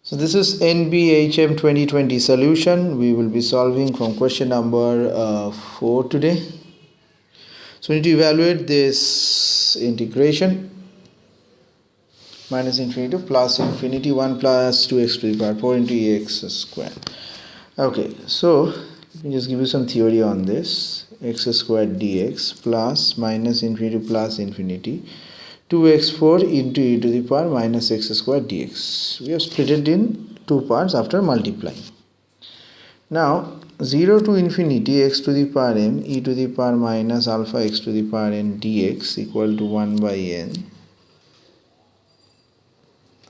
So this is NBHM 2020 solution. We will be solving from question number 4 today. So we need to evaluate this integration minus infinity to plus infinity 1 plus 2x to the power 4 into ax square. Okay, so let me just give you some theory on this. X squared dx plus minus infinity to plus infinity 2x4 into e to the power minus x squared dx. We have split it in two parts after multiplying. Now 0 to infinity x to the power m e to the power minus alpha x to the power n dx equal to 1 by n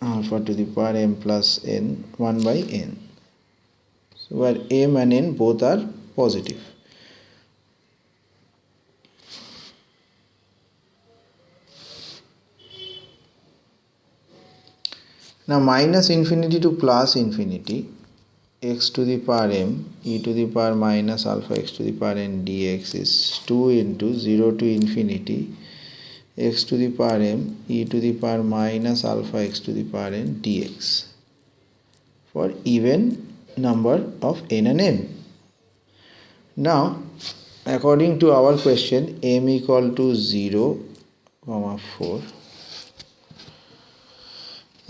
alpha to the power m plus n 1 by n. So where m and n both are positive. Now minus infinity to plus infinity x to the power m e to the power minus alpha x to the power n dx is 2 into 0 to infinity x to the power m e to the power minus alpha x to the power n dx for even number of n and m. Now according to our question, m equal to 0, 4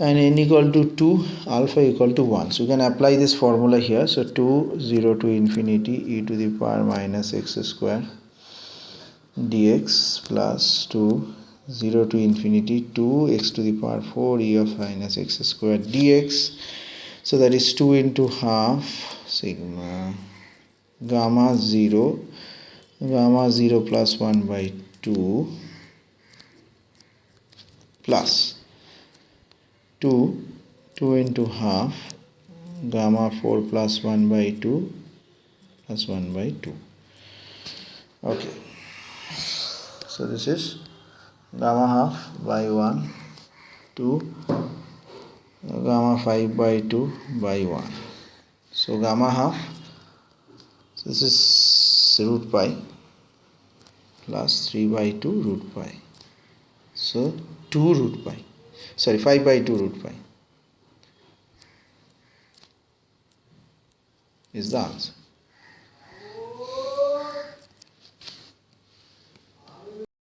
and n equal to 2, alpha equal to 1. So you can apply this formula here. So 2, 0 to infinity e to the power minus x square dx plus 2, 0 to infinity 2 x to the power 4 e of minus x square dx. So that is 2 into half sigma gamma 0 plus 1 by 2 plus 2 into half gamma 4 plus 1 by 2 plus 1 by 2. Okay, so this is gamma half by 1 to gamma 5 by 2 by 1. So gamma half, so this is root pi plus 3 by 2 root pi. So 2 root pi. 5 by 2 root pi is the answer.